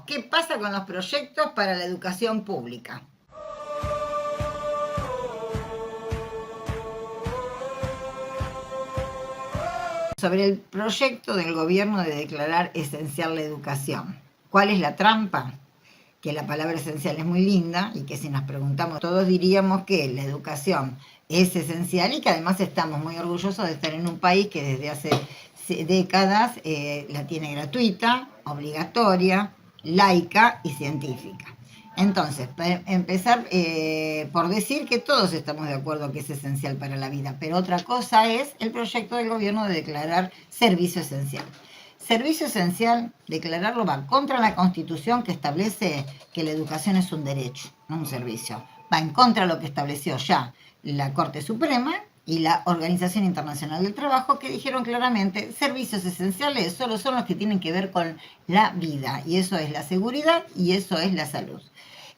¿qué pasa con los proyectos para la educación pública? Sobre el proyecto del gobierno de declarar esencial la educación. ¿Cuál es la trampa? Que la palabra esencial es muy linda y que si nos preguntamos todos diríamos que la educación es esencial y que además estamos muy orgullosos de estar en un país que desde hace décadas la tiene gratuita, obligatoria, laica y científica. Entonces, para empezar por decir que todos estamos de acuerdo que es esencial para la vida, pero otra cosa es el proyecto del gobierno de declarar servicio esencial. Servicio esencial, declararlo va contra la Constitución que establece que la educación es un derecho, no un servicio. Va en contra de lo que estableció ya la Corte Suprema y la Organización Internacional del Trabajo, que dijeron claramente servicios esenciales solo son los que tienen que ver con la vida, y eso es la seguridad y eso es la salud.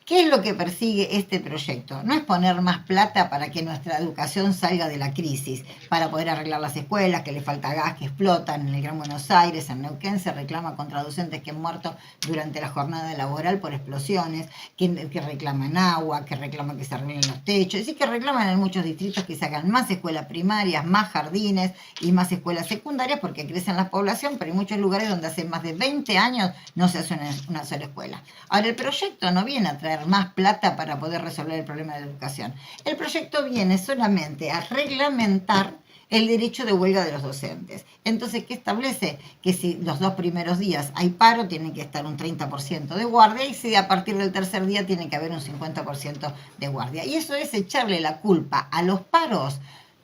¿Qué es lo que persigue este proyecto? No es poner más plata para que nuestra educación salga de la crisis, para poder arreglar las escuelas, que le falta gas, que explotan en el Gran Buenos Aires, en Neuquén se reclama contra docentes que han muerto durante la jornada laboral por explosiones, que reclaman agua, que reclaman que se arreglen los techos, es decir, que reclaman en muchos distritos que se hagan más escuelas primarias, más jardines y más escuelas secundarias porque crecen la población, pero hay muchos lugares donde hace más de 20 años no se hace una sola escuela. Ahora, el proyecto no viene a traer más plata para poder resolver el problema de la educación. El proyecto viene solamente a reglamentar el derecho de huelga de los docentes. Entonces, ¿qué establece? Que si los 2 primeros días hay paro, tiene que estar un 30% de guardia, y si a partir del tercer día tiene que haber un 50% de guardia. Y eso es echarle la culpa a los paros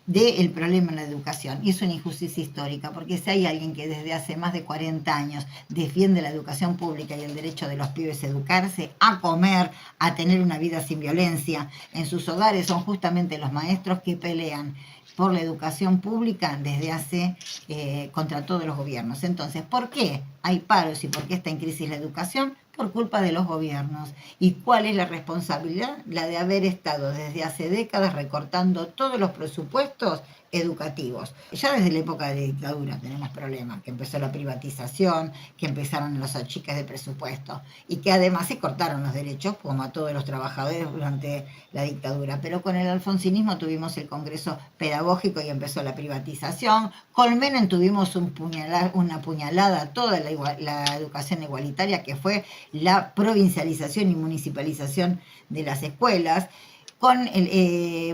del problema en la educación. Y es una injusticia histórica, porque si hay alguien que desde hace más de 40 años defiende la educación pública y el derecho de los pibes a educarse, a comer, a tener una vida sin violencia en sus hogares, son justamente los maestros que pelean por la educación pública desde hace contra todos los gobiernos. Entonces, ¿por qué hay paros y por qué está en crisis la educación? Por culpa de los gobiernos. ¿Y cuál es la responsabilidad? La de haber estado desde hace décadas recortando todos los presupuestos educativos. Ya desde la época de la dictadura tenemos problemas, que empezó la privatización, que empezaron los achiques de presupuesto y que además se cortaron los derechos, como a todos los trabajadores durante la dictadura. Pero con el alfonsinismo tuvimos el Congreso Pedagógico y empezó la privatización. Con Menem tuvimos una puñalada a toda la educación igualitaria, que fue la provincialización y municipalización de las escuelas. Con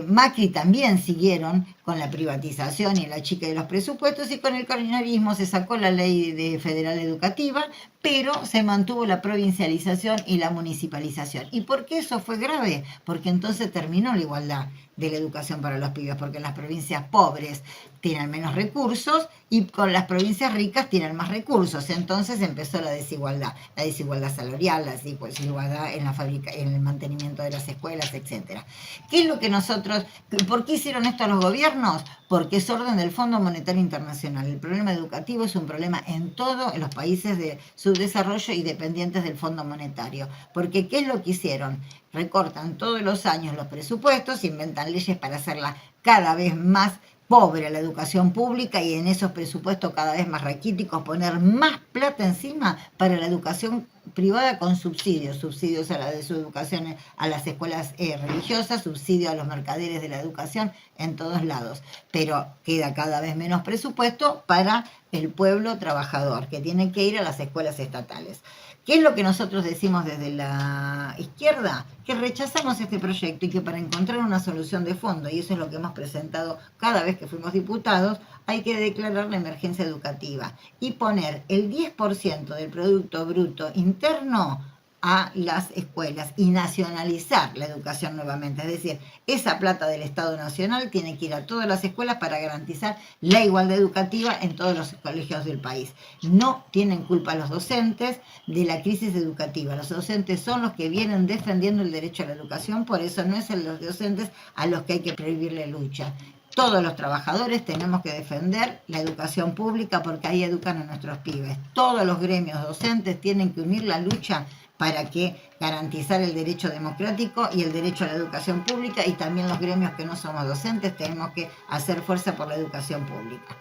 Macri también siguieron con la privatización y la chica de los presupuestos, y con el kirchnerismo se sacó la ley federal educativa, pero se mantuvo la provincialización y la municipalización. ¿Y por qué eso fue grave? Porque entonces terminó la igualdad de la educación para los pibes, porque en las provincias pobres tienen menos recursos y con las provincias ricas tienen más recursos. Entonces empezó la desigualdad salarial, la desigualdad en el mantenimiento de las escuelas, etc. ¿Qué es lo que por qué hicieron esto los gobiernos? Porque es orden del Fondo Monetario Internacional. El problema educativo es un problema en los países de subdesarrollo y dependientes del Fondo Monetario. Porque ¿qué es lo que hicieron? Recortan todos los años los presupuestos, inventan leyes para hacerla cada vez más pobre a la educación pública, y en esos presupuestos cada vez más raquíticos poner más plata encima para la educación privada con subsidios a la de su educación, a las escuelas religiosas, subsidio a los mercaderes de la educación en todos lados, pero queda cada vez menos presupuesto para el pueblo trabajador que tiene que ir a las escuelas estatales. ¿Qué es lo que nosotros decimos desde la izquierda? Que rechazamos este proyecto y que para encontrar una solución de fondo, y eso es lo que hemos presentado cada vez que fuimos diputados, hay que declarar la emergencia educativa y poner el 10% del Producto Bruto Interno a las escuelas y nacionalizar la educación nuevamente. Es decir, esa plata del Estado Nacional tiene que ir a todas las escuelas para garantizar la igualdad educativa en todos los colegios del país. No tienen culpa los docentes de la crisis educativa. Los docentes son los que vienen defendiendo el derecho a la educación, por eso no es a los docentes a los que hay que prohibirle lucha. Todos los trabajadores tenemos que defender la educación pública porque ahí educan a nuestros pibes. Todos los gremios docentes tienen que unir la lucha para garantizar el derecho democrático y el derecho a la educación pública, y también los gremios que no somos docentes tenemos que hacer fuerza por la educación pública.